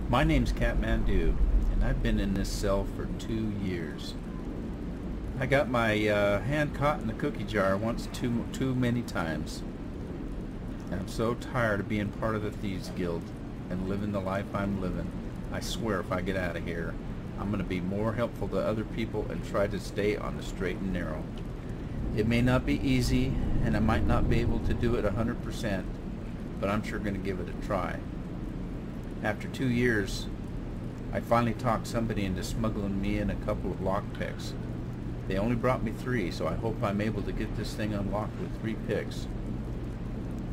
My name's Katmando, and I've been in this cell for 2 years. I got my hand caught in the cookie jar once too many times. And I'm so tired of being part of the Thieves Guild and living the life I'm living. I swear if I get out of here, I'm going to be more helpful to other people and try to stay on the straight and narrow. It may not be easy, and I might not be able to do it 100%, but I'm sure going to give it a try. After 2 years, I finally talked somebody into smuggling me in a couple of lockpicks. They only brought me 3, so I hope I'm able to get this thing unlocked with 3 picks.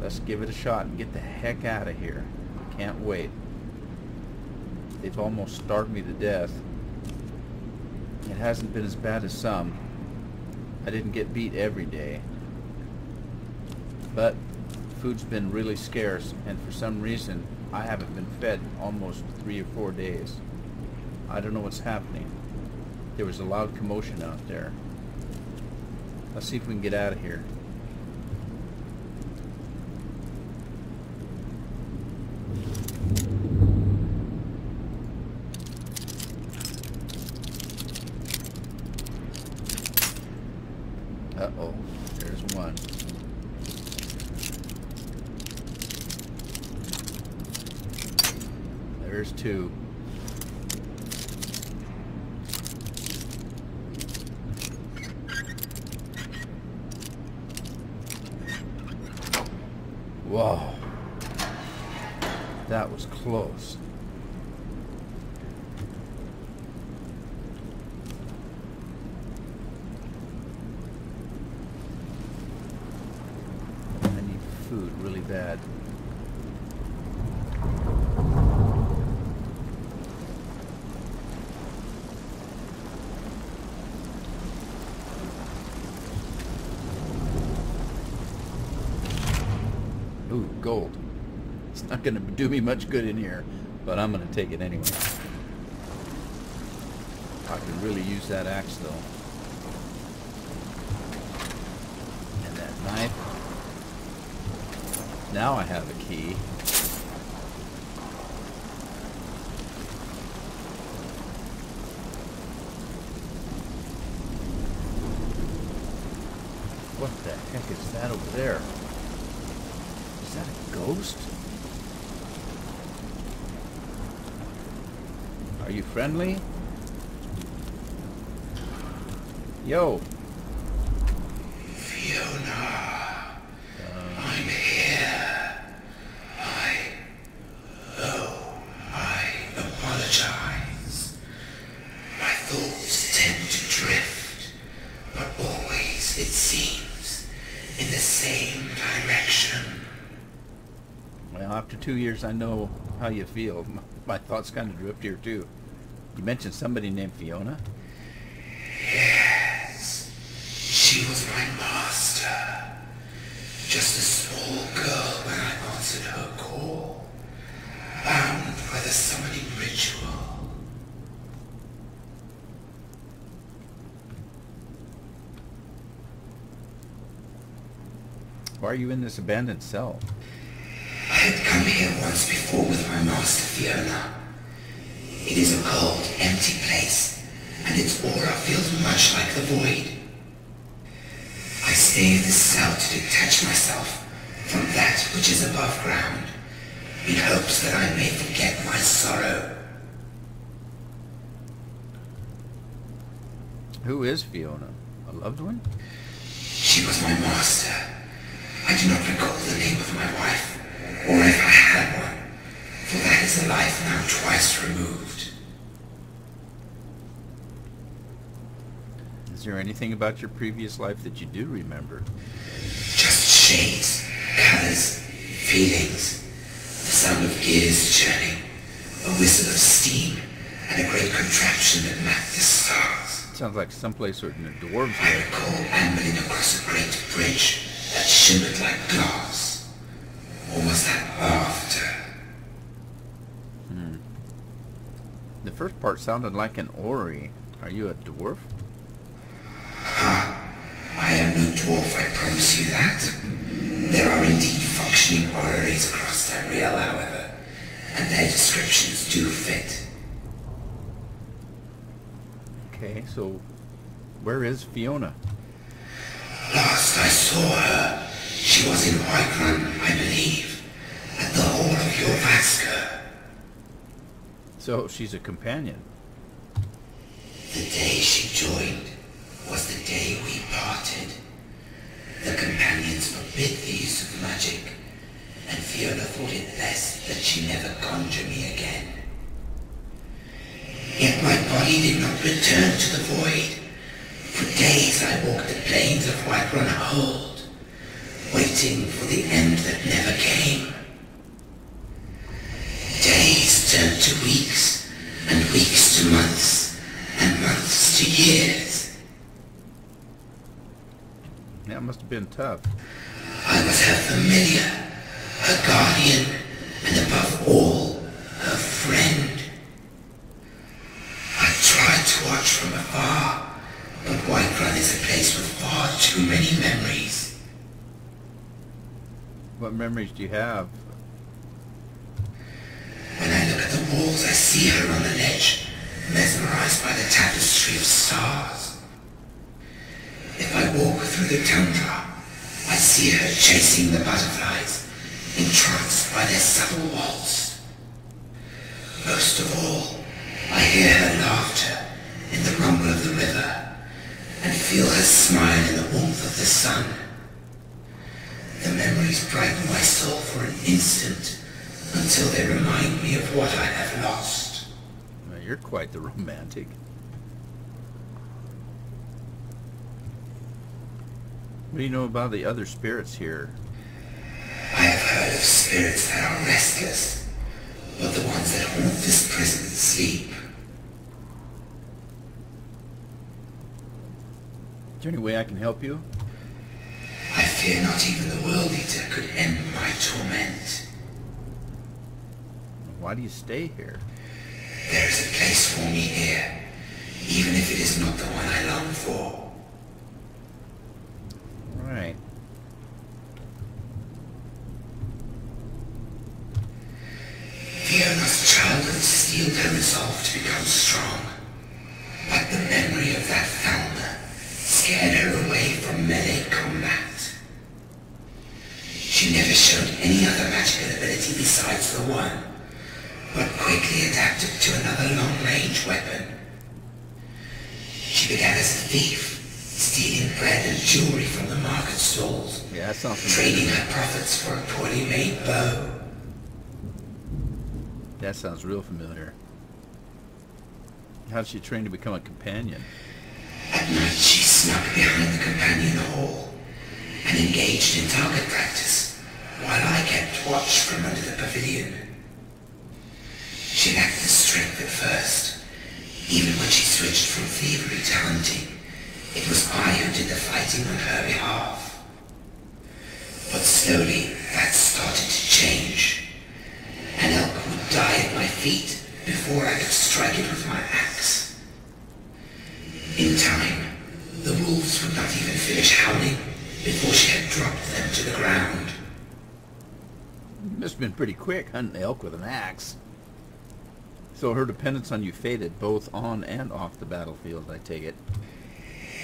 Let's give it a shot and get the heck out of here. Can't wait. They've almost starved me to death. It hasn't been as bad as some. I didn't get beat every day. But food's been really scarce, and for some reason I haven't been fed almost 3 or 4 days. I don't know what's happening. There was a loud commotion out there. Let's see if we can get out of here. Uh-oh, there's one. There's 2. Whoa. That was close. I need food really bad. Ooh, gold. It's not going to do me much good in here, but I'm going to take it anyway. I could really use that axe, though. And that knife. Now I have a key. What the heck is that over there? Is that a ghost? Are you friendly? Yo. Fiona, I'm here. I apologize. My thoughts tend to drift, but always, it seems, in the same direction. Well, after 2 years, I know how you feel. My thoughts kind of drift here, too. You mentioned somebody named Fiona? Yes, she was my master. Just a small girl when I answered her call, bound by the summoning ritual. Why are you in this abandoned cell? I had come here once before with my master Fiona. It is a cold, empty place, and its aura feels much like the void. I stay in this cell to detach myself from that which is above ground, in hopes that I may forget my sorrow. Who is Fiona? A loved one? She was my master. I do not recall the name of my wife, or if I had one, for that is a life now twice removed. Is there anything about your previous life that you do remember? Just shades, colors, feelings, the sound of gears churning, a whistle of steam, and a great contraption that mapped the stars. Sounds like someplace where the dwarves I live. recall ambling across a great bridge that shimmered like glass. Or was that after? The first part sounded like an orrery. Are you a dwarf? I am no dwarf, I promise you that. There are indeed functioning orreries across Tamriel, however, and their descriptions do fit. Okay, so where is Fiona? Last I saw her, she was in Whiterun, I believe, at the Hall of Jorvaska. So she's a companion. The day she joined was the day we parted. The companions forbid the use of magic, and Fiona thought it best that she never conjure me again. Yet my body did not return to the void. For days I walked the plains of Whiterun Hold, waiting for the end that never came. Days turned to weeks, and weeks to months, and months to years. That must have been tough. I was her familiar, her guardian, and above all, her friend. I tried to watch from afar, but Whiterun is a place with far too many memories. What memories do you have? When I look at the walls, I see her on the ledge, mesmerized by the tapestry of stars. If I walk through the tundra, I see her chasing the butterflies, entranced by their subtle waltz. Most of all, I hear her laughter in the rumble of the river, and feel her smile in the warmth of the sun. The memories brighten my soul for an instant, until they remind me of what I have lost. Well, you're quite the romantic. What do you know about the other spirits here? I have heard of spirits that are restless, but the ones that haunt this prison sleep. Is there any way I can help you? I fear not even the World Eater could end my torment. Why do you stay here? There is a place for me here, even if it is not the one I long for. Right. Fiona's childhood steeled her resolve to become strong, but the memory of that Falmer scared her away from melee combat. She never showed any other magical ability besides the one, but quickly adapted to another long-range weapon. She began as a thief, stealing bread and jewelry from the market stalls, Yeah, that sounds trading familiar. her profits for a poorly made bow. That sounds real familiar. How did she train to become a companion? At night she snuck behind the companion hall and engaged in target practice while I kept watch from under the pavilion. She lacked the strength at first. Even when she switched from thievery to hunting, it was I who did the fighting on her behalf. But slowly that started to change. An elk would die at my feet before I could strike it with my axe. In time, the wolves would not even finish howling before she had dropped them to the ground. You must have been pretty quick hunting elk with an axe. So her dependence on you faded both on and off the battlefield, I take it.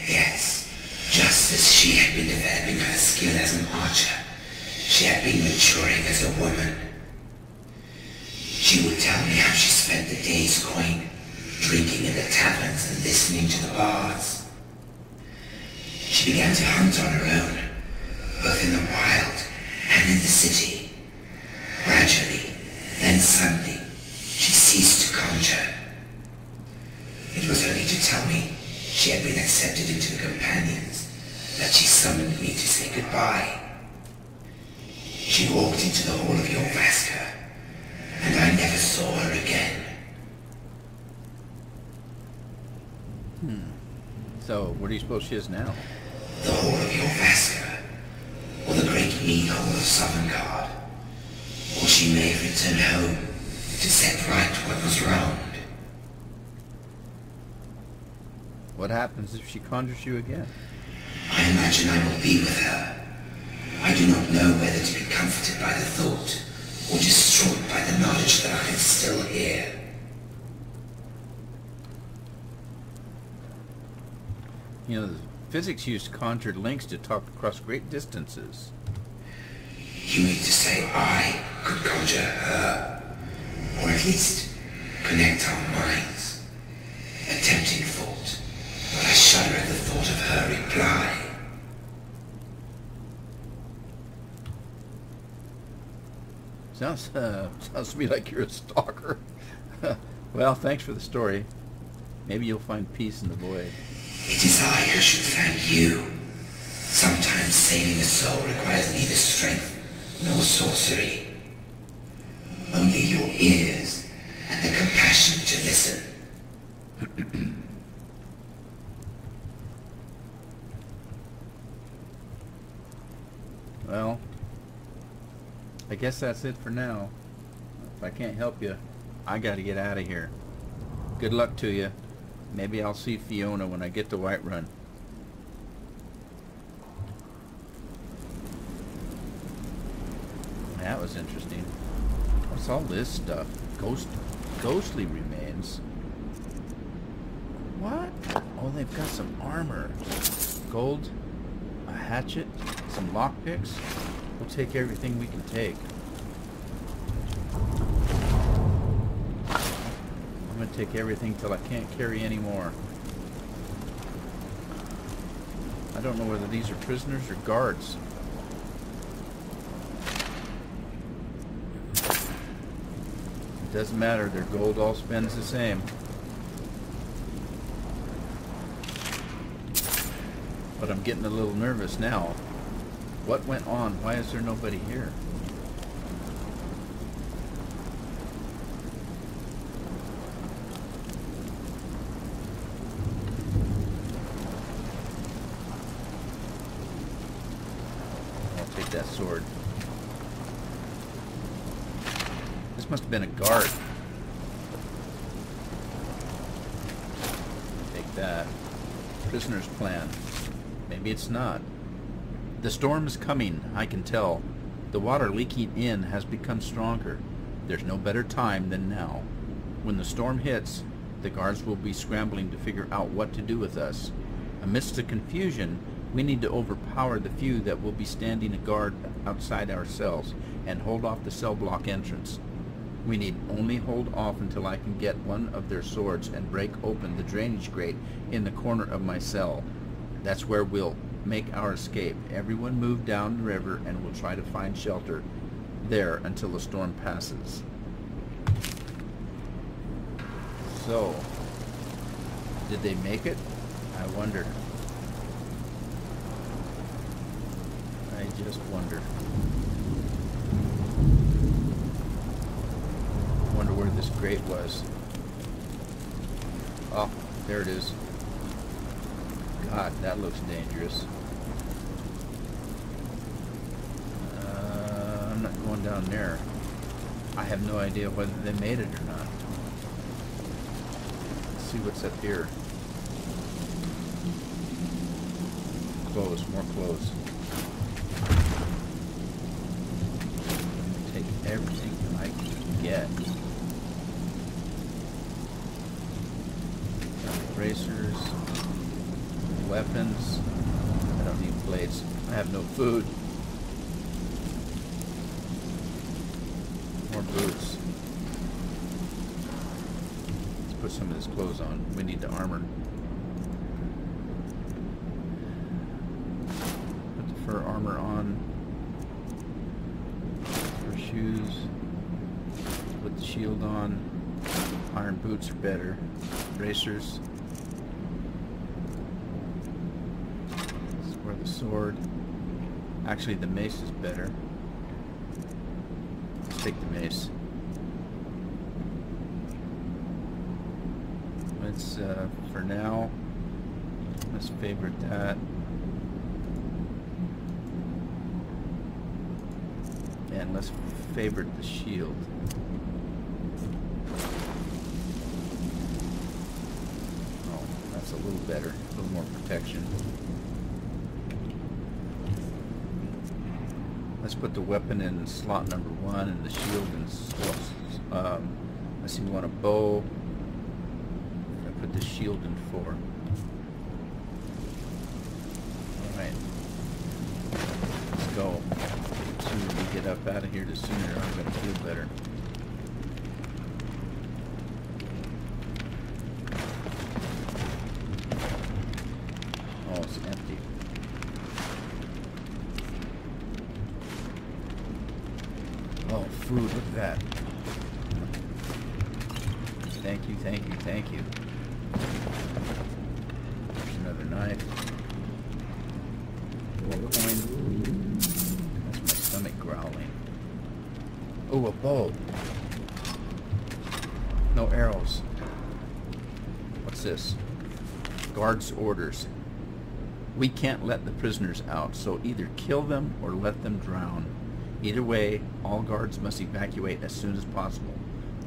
Yes, just as she had been developing her skill as an archer, she had been maturing as a woman. She would tell me how she spent the day's coin drinking in the taverns and listening to the bards. She began to hunt on her own, both in the wild and in the city. Gradually, then suddenly, she ceased to conjure. It was only to tell me she had been accepted into the companions that she summoned me to say goodbye. She walked into the hall of Jorvaska, and I never saw her again. So, where do you suppose she is now? The hall of Jorvaska, or the great mead hall of Sovngarde, or she may have returned home to set right what was wronged. What happens if she conjures you again? I imagine I will be with her. I do not know whether to be comforted by the thought or distraught by the knowledge knowledge that I'm still here. You know, the physics used conjured links to talk across great distances. You mean to say I could conjure her? Or at least connect our minds? A tempting thought, but I shudder at the thought of her reply. Sounds to me like you're a stalker. Well, thanks for the story. Maybe you'll find peace in the void. It is I who should thank you. Sometimes saving a soul requires neither strength nor sorcery. Only your ears and the compassion to listen. Well, I guess that's it for now. If I can't help you, I gotta get out of here. Good luck to you. Maybe I'll see Fiona when I get to Whiterun. That was interesting. What's all this stuff? Ghostly remains. What? Oh, they've got some armor. Gold, a hatchet, some lockpicks. We'll take everything we can take. I'm gonna take everything till I can't carry any more. I don't know whether these are prisoners or guards. It doesn't matter, their gold all spends the same. But I'm getting a little nervous now. What went on? Why is there nobody here? I'll take that sword. This must have been a guard. Take that. Prisoner's plan. Maybe it's not. The storm is coming, I can tell. The water leaking in has become stronger. There's no better time than now. When the storm hits, the guards will be scrambling to figure out what to do with us. Amidst the confusion, we need to overpower the few that will be standing a guard outside our cells and hold off the cell block entrance. We need only hold off until I can get one of their swords and break open the drainage grate in the corner of my cell. That's where we'll make our escape. Everyone move down the river and we'll try to find shelter there until the storm passes. So, did they make it? I wonder. I just wonder. Wonder where this grate was. Oh, there it is. God, that looks dangerous. I'm not going down there. I have no idea whether they made it or not. Let's see what's up here. Clothes, more clothes. Take everything I can get. Bracers. Weapons. I don't need blades. I have no food. More boots. Let's put some of this clothes on. We need the armor. Put the fur armor on. Fur shoes. Put the shield on. Iron boots are better. Bracers. The sword. Actually, the mace is better. Let's take the mace. Let's, for now, let's favorite that. And let's favorite the shield. Oh, that's a little better. A little more protection. Let's put the weapon in slot number 1 and the shield in Let's see, we want a bow. I put the shield in 4. Alright. Let's go. The sooner we get up out of here, the sooner I'm going to feel better. Oh, it's empty. Oh, food, look at that. Thank you, thank you, thank you. There's another knife. More coin. That's my stomach growling. Oh, a bow. No arrows. What's this? Guard's orders. We can't let the prisoners out, so either kill them or let them drown. Either way, all guards must evacuate as soon as possible.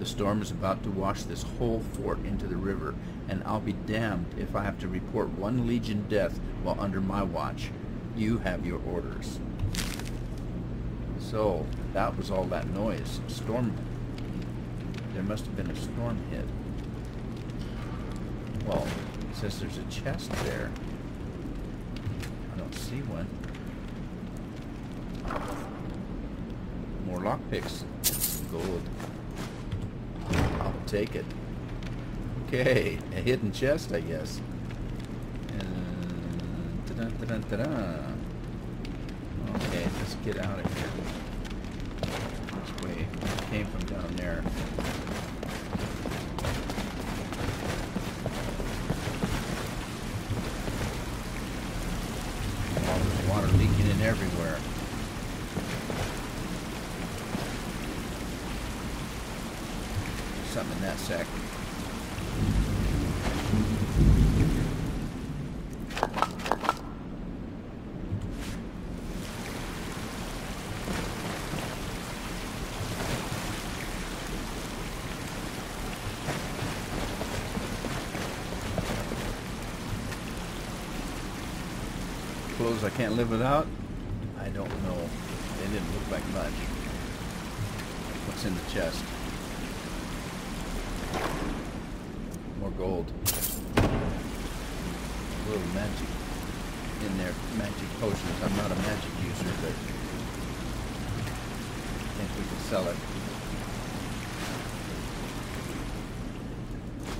The storm is about to wash this whole fort into the river, and I'll be damned if I have to report 1 Legion death while under my watch. You have your orders. So, that was all that noise. Storm. There must have been a storm hit. Well, it says there's a chest there. I don't see one. More lockpicks. Gold. I'll take it. Okay, a hidden chest, I guess. Okay, let's get out of here. This way. It came from down there. Oh, there's water leaking in everywhere. Something in that sack. Clothes I can't live without? I don't know. They didn't look like much. What's in the chest? More gold. A little magic in there. Magic potions. I'm not a magic user, but I think we could sell it.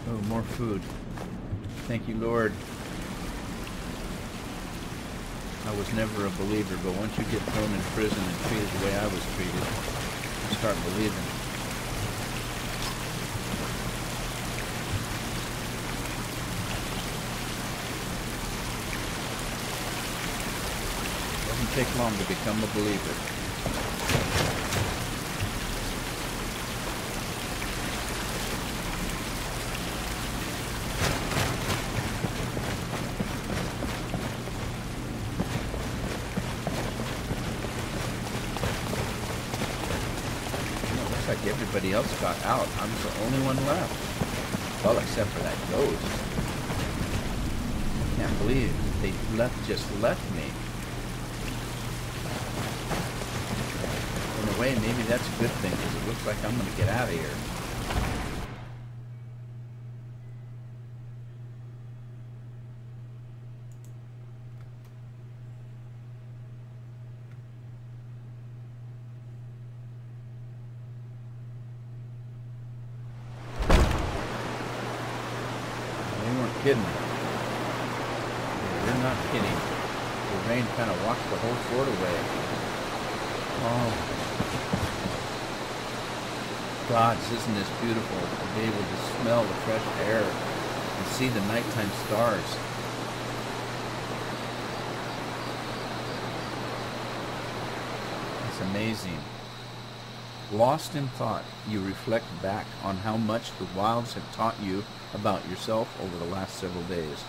Oh, more food. Thank you, Lord. I was never a believer, but once you get thrown in prison and treated the way I was treated, you start believing. Doesn't take long to become a believer. Everybody else got out. I'm the only one left. Well, except for that ghost. I can't believe they just left me. In a way, maybe that's a good thing, because it looks like I'm going to get out of here. Kidding. We're not kidding. The rain kind of washed the whole fort away. Oh. Gods, isn't this beautiful to be able to smell the fresh air and see the nighttime stars. It's amazing. Lost in thought, you reflect back on how much the wilds have taught you about yourself over the last several days.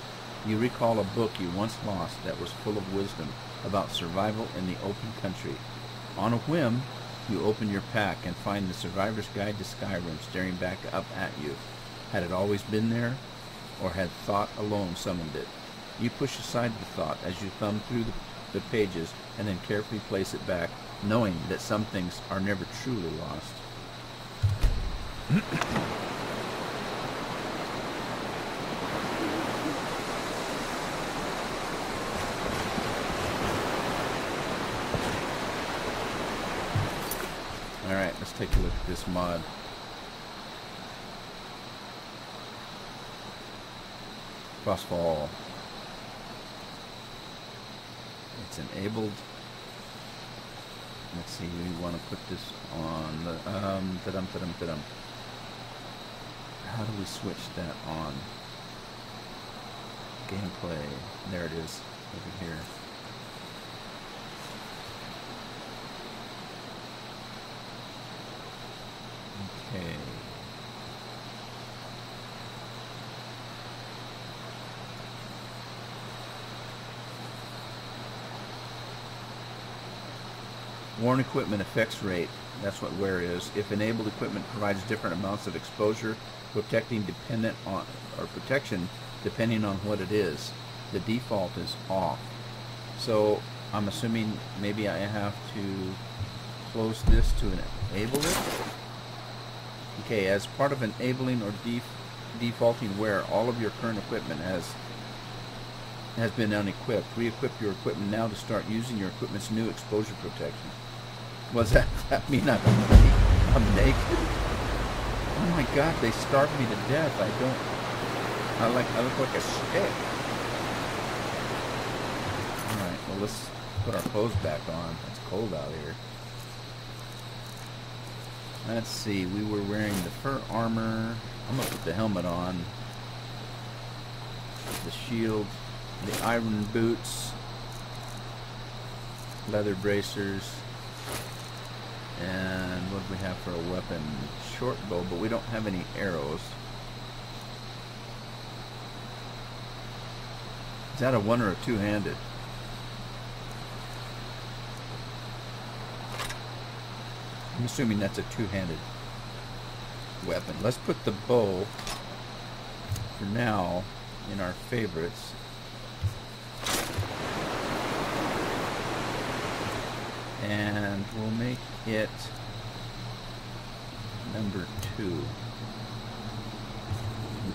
You recall a book you once lost that was full of wisdom about survival in the open country. On a whim, you open your pack and find the Survivor's Guide to Skyrim staring back up at you. Had it always been there, or had thought alone summoned it? You push aside the thought as you thumb through the pages and then carefully place it back, knowing that some things are never truly lost. Alright, let's take a look at this mod. Crossfall. It's enabled. Let's see, we want to put this on the ta-dum. How do we switch that on? Gameplay. There it is, over here. Okay. Worn equipment effects rate. That's what wear is. If enabled, equipment provides different amounts of exposure, protection depending on what it is. The default is off. So I'm assuming maybe I have to close this to enable it. Okay, as part of enabling or defaulting wear, all of your current equipment has been unequipped. Re-equip your equipment now to start using your equipment's new exposure protection. Was that mean I'm naked? Oh my God, they starved me to death. I look like a stick. Alright, well let's put our clothes back on. It's cold out here. Let's see, we were wearing the fur armor. I'm gonna put the helmet on. The shield, the iron boots, leather bracers, and what do we have for a weapon? Short bow, but we don't have any arrows. Is that a one or a two-handed? I'm assuming that's a two-handed weapon. Let's put the bow for now in our favorites. And we'll make it number 2.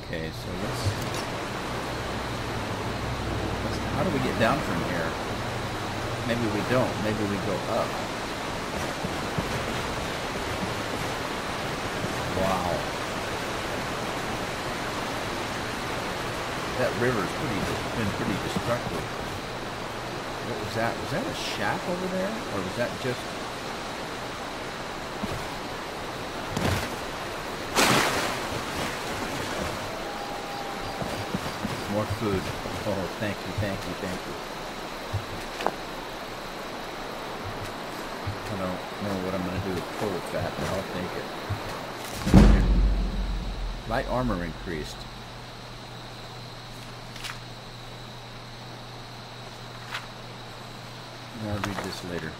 Okay, so let's how do we get down from here? Maybe we don't. Maybe we go up. Wow. That river's been pretty destructive. What was that? Was that a shack over there? Or was that just... more food. Oh, thank you. I don't know what I'm going to do with total fat, but I'll take it. Light armor increased. I'll read this later.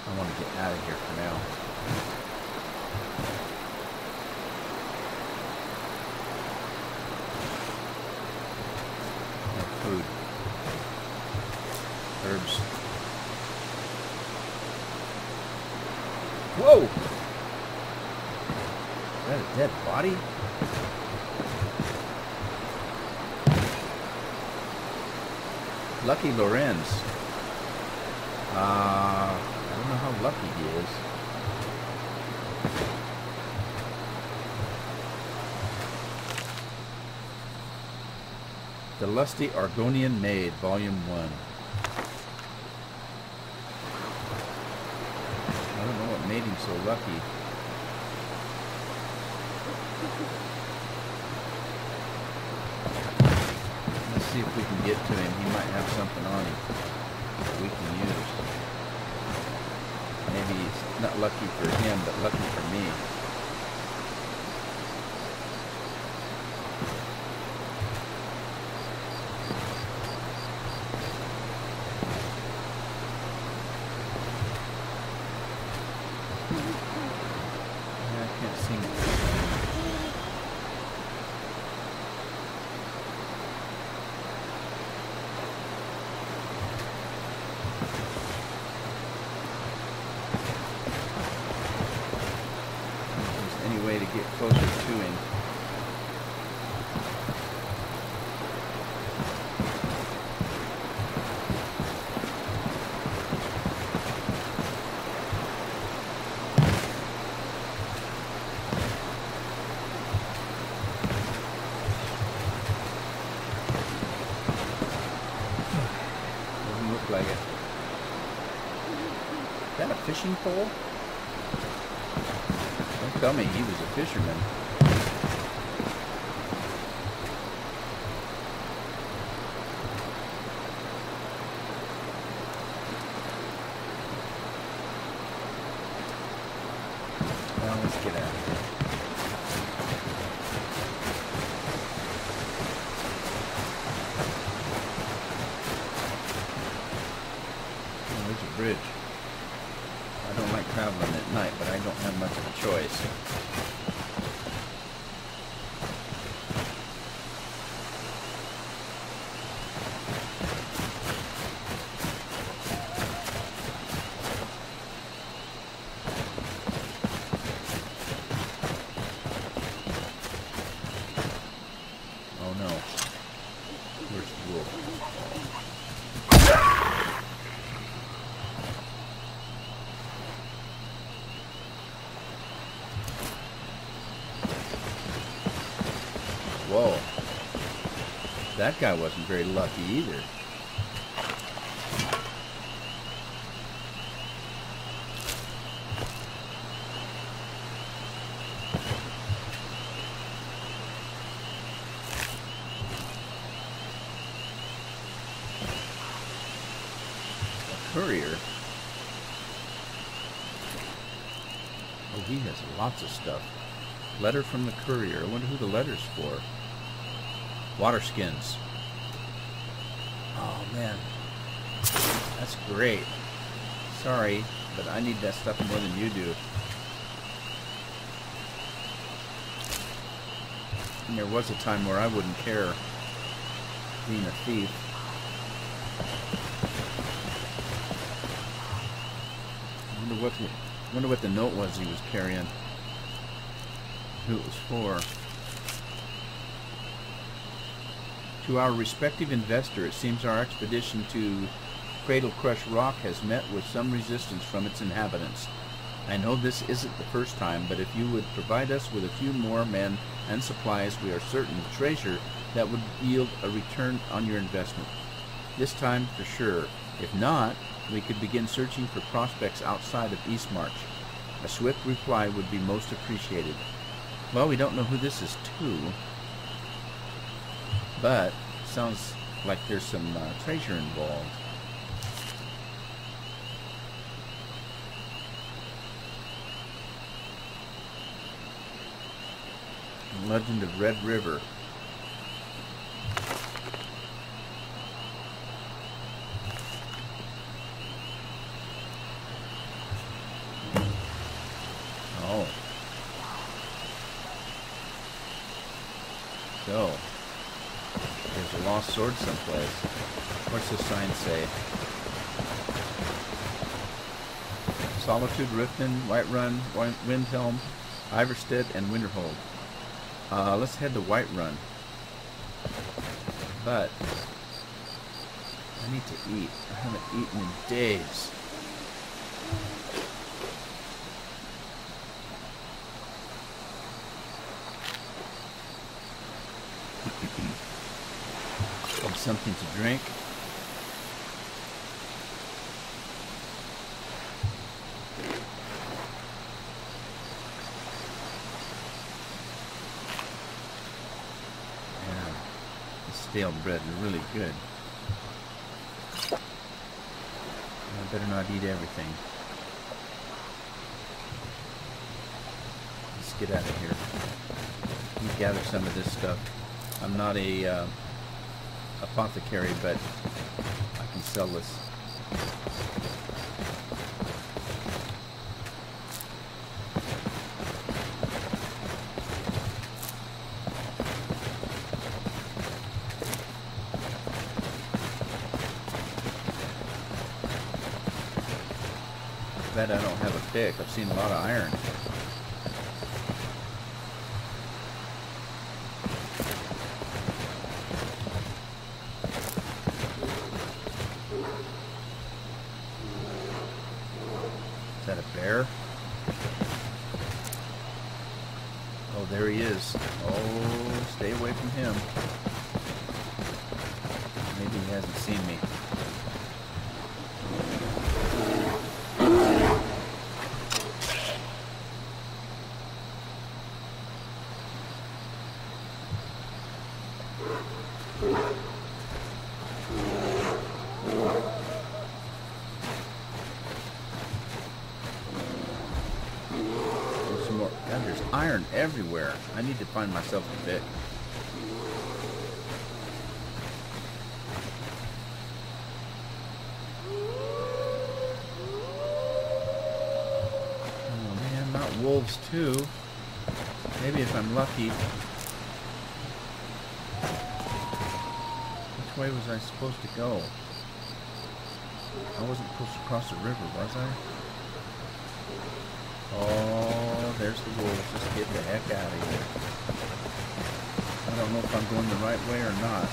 I want to get out of here for now. More food. Herbs. Whoa! Is that a dead body? Lucky Lorenz. I don't know how lucky he is. The Lusty Argonian Maid, Volume 1. I don't know what made him so lucky. Let's see if we can get to him. He might have something on him that we can use. Maybe it's not lucky for him, but lucky for me. I can't see it. only way to get closer to him. Doesn't look like it. Is that a fishing pole? Don't tell me he was a fisherman. Well, let's get out of here. Oh, there's a bridge. I don't like traveling at night, but I don't have much of a choice. Oh no. Where's the wolf? Whoa. That guy wasn't very lucky either. A courier? Oh, he has lots of stuff. Letter from the courier. I wonder who the letter's for. Water skins. Oh man, that's great. Sorry, but I need that stuff more than you do. And there was a time where I wouldn't care being a thief. I wonder what the note was he was carrying. Who it was for. To our respective investor, it seems our expedition to Cradle Crush Rock has met with some resistance from its inhabitants. I know this isn't the first time, but if you would provide us with a few more men and supplies, we are certain of treasure that would yield a return on your investment. This time, for sure. If not, we could begin searching for prospects outside of East March. A swift reply would be most appreciated. Well, we don't know who this is to, but sounds like there's some treasure involved. Legend of Red River. Oh. So, there's a lost sword someplace. What's the sign say? Solitude, Riften, Whiterun, Windhelm, Iverstead, and Winterhold. Let's head to Whiterun. But I need to eat. I haven't eaten in days. Need something to drink. Stale bread is really good. I better not eat everything. Let's get out of here. Let me gather some of this stuff. I'm not a apothecary, but I can sell this. I don't have a pick. I've seen a lot of iron. there he is. Oh, stay away from him. Maybe he hasn't seen me. God, there's iron everywhere. I need to find myself a bit. Oh man, not wolves too. Maybe if I'm lucky. Which way was I supposed to go? I wasn't supposed to cross the river, was I? Oh, there's the wolves. Just get the heck out of here. I don't know if I'm going the right way or not.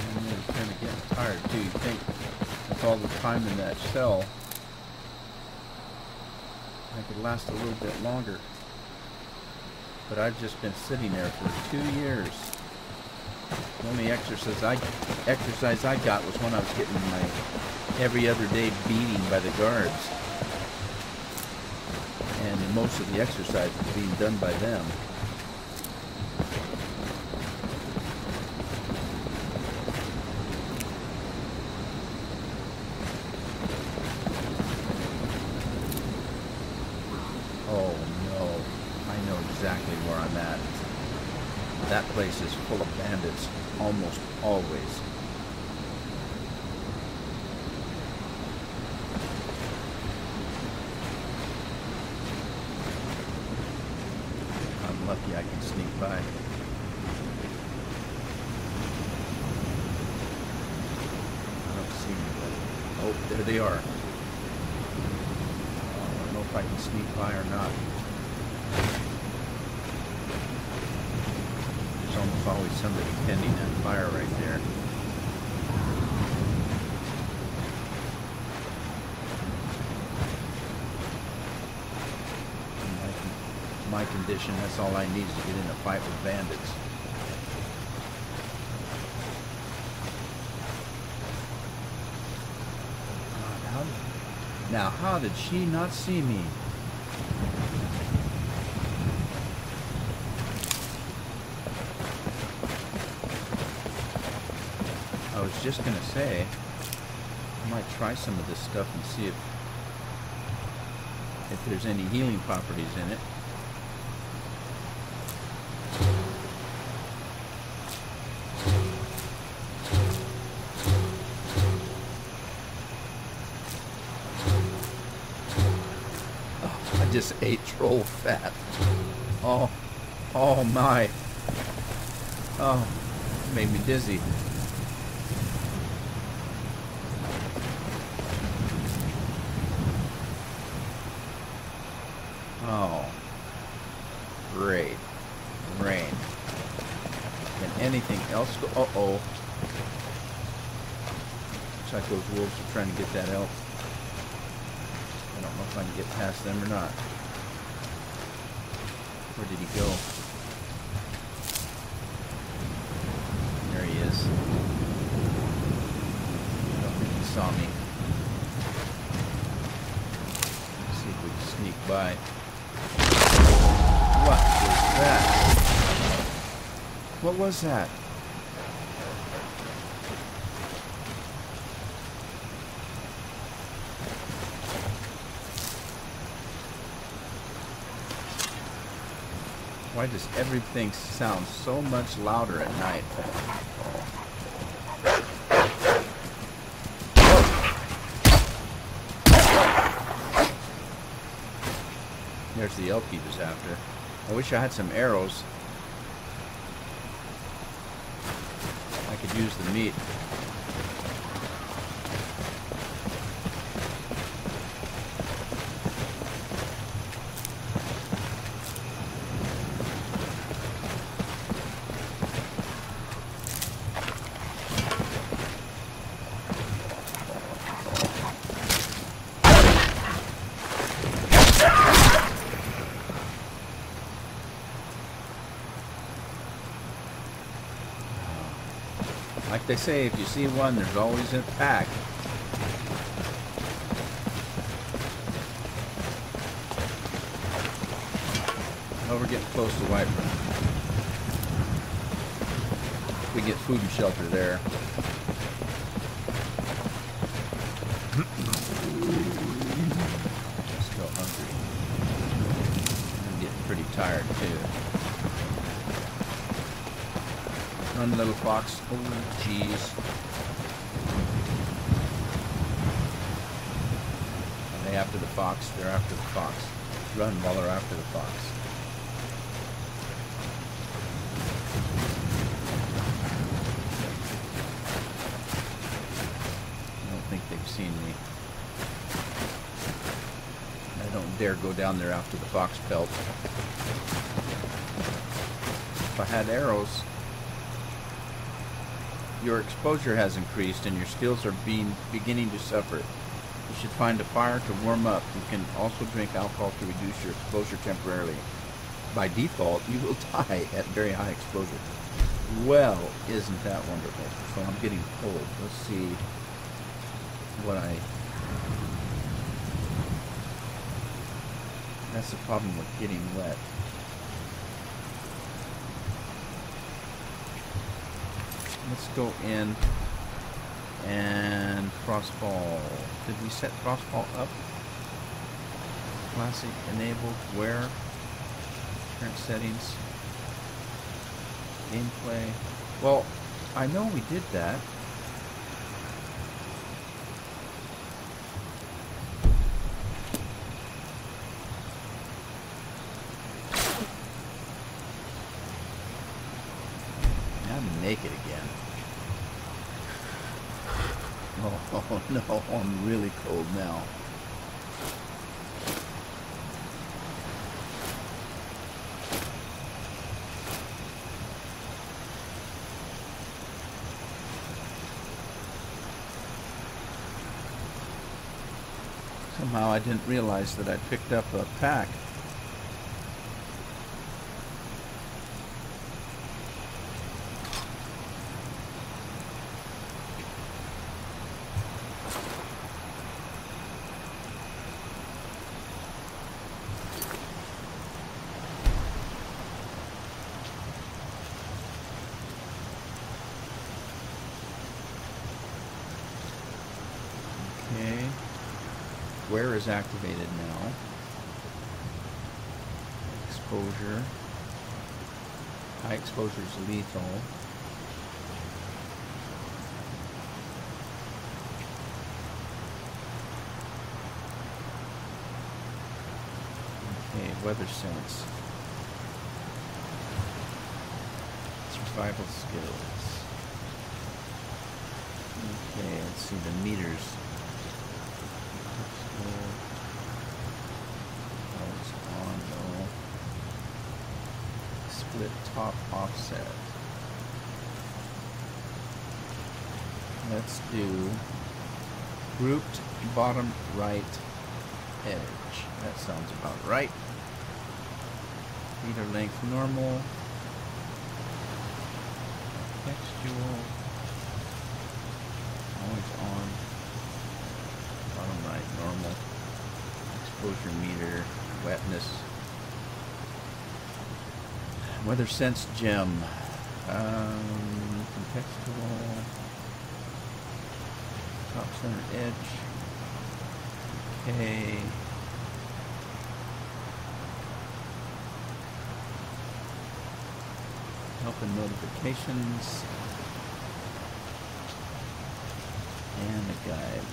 I'm kind of getting tired too. You think with all the time in that cell, I could last a little bit longer. But I've just been sitting there for 2 years. The only exercise I got was when I was getting my every other day beating by the guards. And most of the exercise was being done by them. Oh no, I know exactly where I'm at. That place is full of bandits, almost always. I'm lucky I can sneak by. I don't see anybody. Oh, there they are. I don't know if I can sneak by or not. Almost always somebody tending that fire right there. In my condition, that's all I need is to get in a fight with bandits. God, how did she not see me? I was just going to say, I might try some of this stuff and see if there's any healing properties in it. Oh, I just ate troll fat. Oh my. Oh, it made me dizzy. Oh, great. Rain. Can anything else go? Uh-oh. Looks like those wolves are trying to get that elk. I don't know if I can get past them or not. Where did he go? There he is. I don't think he saw me. Let's see if we can sneak by. What was that? What was that? Why does everything sound so much louder at night? There's the elk he was after. I wish I had some arrows. I could use the meat. Like they say, if you see one, there's always a pack. Oh, we're getting close to White Room. We get food and shelter there. Still hungry. I'm getting pretty tired too. Run, little fox. Oh, jeez. Are they after the fox? They're after the fox. Run while they're after the fox. I don't think they've seen me. I don't dare go down there after the fox pelt. If I had arrows... Your exposure has increased and your skills are beginning to suffer. You should find a fire to warm up. You can also drink alcohol to reduce your exposure temporarily. By default, you will die at very high exposure. Well, isn't that wonderful? So I'm getting cold. Let's see what I... That's the problem with getting wet. Let's go in and Frostfall. Did we set Frostfall up? Classic enabled. Where? Current settings. Gameplay. Well, I know we did that. I'm naked again. Oh no, I'm really cold now. Somehow I didn't realize that I picked up a pack. Okay. Where is activated now? Exposure. High exposure is lethal. Okay, weather sense. Survival skills. Okay, let's see the meters. Split top offset. Let's do grouped bottom right edge. That sounds about right. Meter length normal. Textual. Always on. Bottom right normal. Exposure meter. Wetness. Weather sense gem. Contextual. Top center edge. Okay. Help and notifications. And a guide.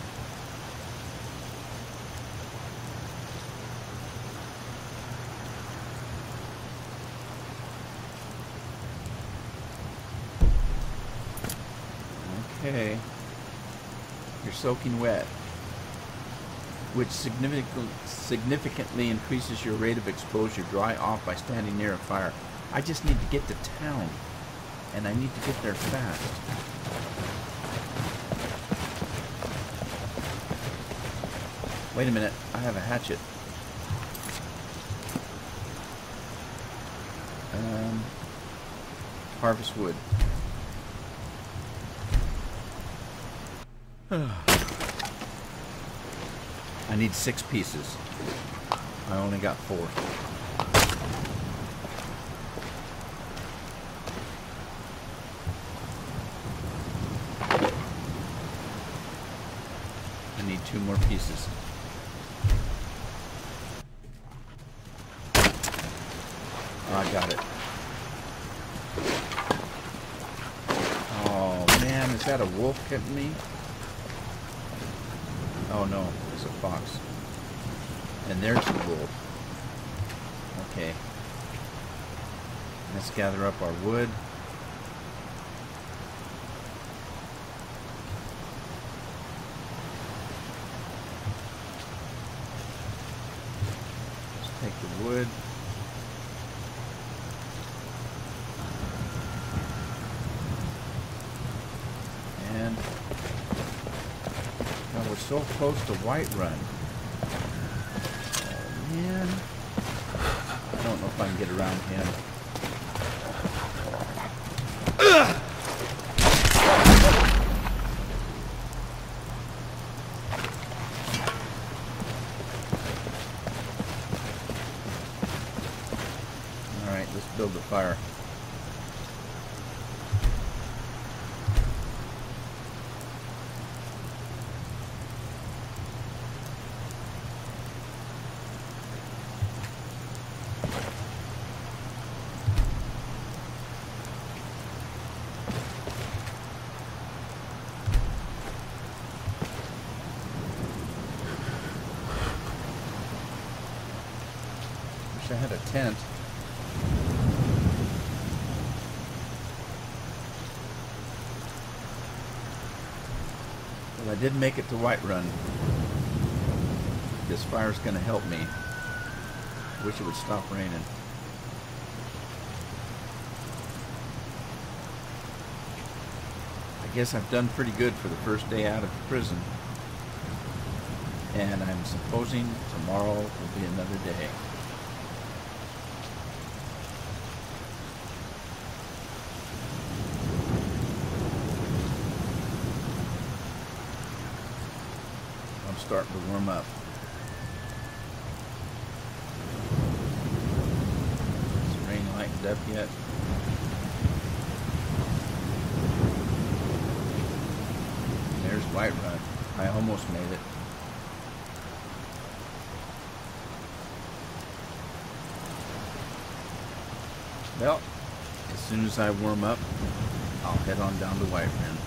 Okay, you're soaking wet, which significantly increases your rate of exposure. Dry off by standing near a fire. I just need to get to town, and I need to get there fast. Wait a minute, I have a hatchet. Harvest wood. I need 6 pieces. I only got 4. I need 2 more pieces. Oh, I got it. Oh man, is that a wolf hitting me? Oh no, it's a fox. And there's the wolf. Okay. Let's gather up our wood. Let's take the wood. And now we're so close to Whiterun. Oh man. I don't know if I can get around him. Alright, let's build the fire. I had a tent. Well, I did make it to Whiterun. This fire's going to help me. Wish it would stop raining. I guess I've done pretty good for the first day out of prison. And I'm supposing tomorrow will be another day. Starting to warm up. Is the rain lightened up yet? There's Whiterun. I almost made it. Well, as soon as I warm up, I'll head on down to Whiterun.